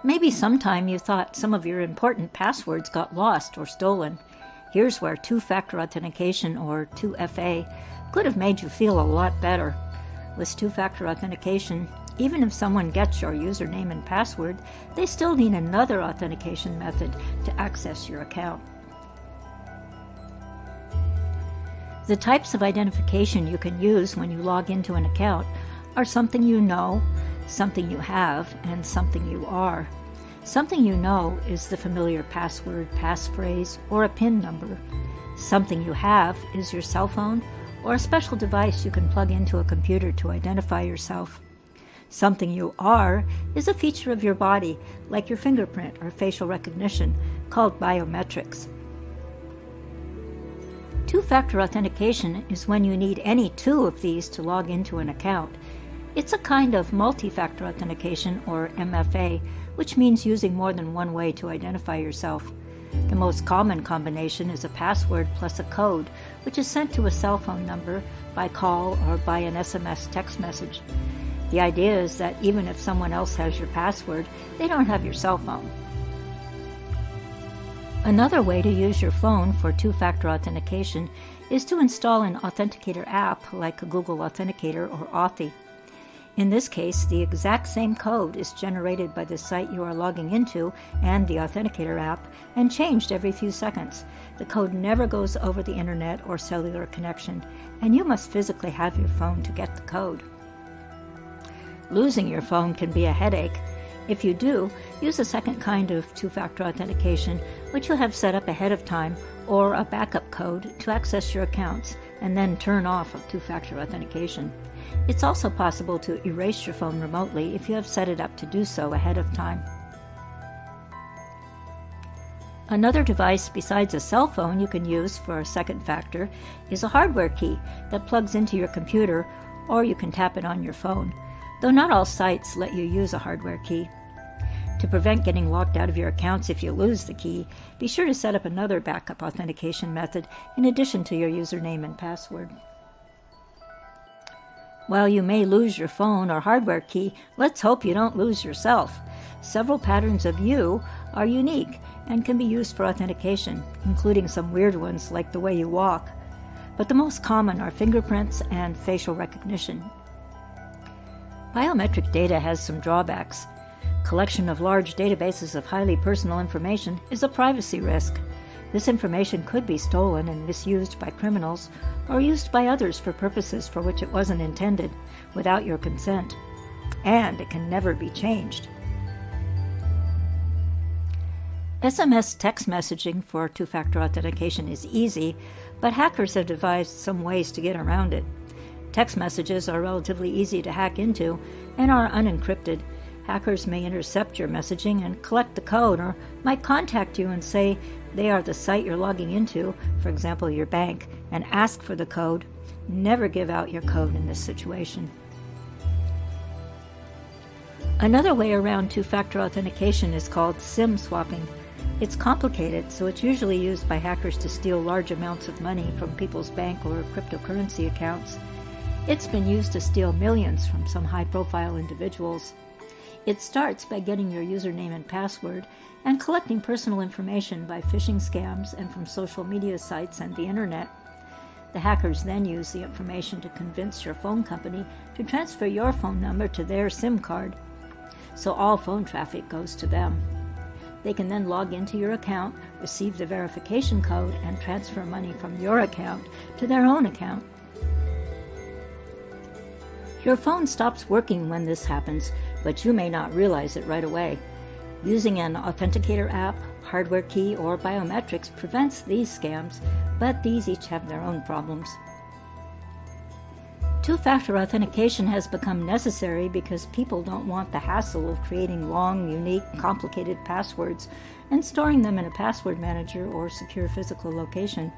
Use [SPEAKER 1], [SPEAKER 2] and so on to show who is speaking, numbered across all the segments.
[SPEAKER 1] Maybe sometime you thought some of your important passwords got lost or stolen. Here's where Two Factor Authentication, or 2FA, could have made you feel a lot better. With Two Factor Authentication, even if someone gets your username and password, they still need another authentication method to access your account. The types of identification you can use when you log into an account are something you know, something you have, and something you are. Something you know is the familiar password, passphrase, or a PIN number. Something you have is your cell phone or a special device you can plug into a computer to identify yourself. Something you are is a feature of your body, like your fingerprint or facial recognition, called biometrics. Two-factor authentication is when you need any two of these to log into an account. It's a kind of multi-factor authentication, or MFA, which means using more than one way to identify yourself. The most common combination is a password plus a code, which is sent to a cell phone number by call or by an SMS text message. The idea is that even if someone else has your password, they don't have your cell phone. Another way to use your phone for two-factor authentication is to install an authenticator app like Google Authenticator or Authy. In this case, the exact same code is generated by the site you are logging into and the Authenticator app and changed every few seconds. The code never goes over the internet or cellular connection, and you must physically have your phone to get the code. Losing your phone can be a headache. If you do, use a second kind of two-factor authentication, which you'll have set up ahead of time, or a backup code to access your accounts, and then turn off two-factor authentication. It's also possible to erase your phone remotely if you have set it up to do so ahead of time. Another device besides a cell phone you can use for a second factor is a hardware key that plugs into your computer, or you can tap it on your phone, though not all sites let you use a hardware key. To prevent getting locked out of your accounts if you lose the key, be sure to set up another backup authentication method in addition to your username and password. While you may lose your phone or hardware key, let's hope you don't lose yourself. Several patterns of you are unique and can be used for authentication, including some weird ones like the way you walk. But the most common are fingerprints and facial recognition. Biometric data has some drawbacks. Collection of large databases of highly personal information is a privacy risk. This information could be stolen and misused by criminals or used by others for purposes for which it wasn't intended, without your consent. And it can never be changed. SMS text messaging for two-factor authentication is easy, but hackers have devised some ways to get around it. Text messages are relatively easy to hack into and are unencrypted. Hackers may intercept your messaging and collect the code, or might contact you and say they are the site you're logging into, for example your bank, and ask for the code. Never give out your code in this situation. Another way around two-factor authentication is called SIM swapping. It's complicated, so it's usually used by hackers to steal large amounts of money from people's bank or cryptocurrency accounts. It's been used to steal millions from some high-profile individuals. It starts by getting your username and password and collecting personal information by phishing scams and from social media sites and the internet. The hackers then use the information to convince your phone company to transfer your phone number to their SIM card, so all phone traffic goes to them. They can then log into your account, receive the verification code, and transfer money from your account to their own account. Your phone stops working when this happens, but you may not realize it right away. Using an authenticator app, hardware key, or biometrics prevents these scams, but these each have their own problems. Two-factor authentication has become necessary because people don't want the hassle of creating long, unique, complicated passwords and storing them in a password manager or secure physical location.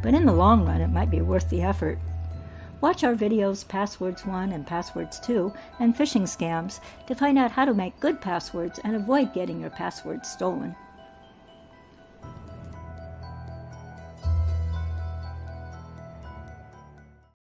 [SPEAKER 1] But in the long run, it might be worth the effort. Watch our videos Passwords 1 and Passwords 2 and phishing scams to find out how to make good passwords and avoid getting your passwords stolen.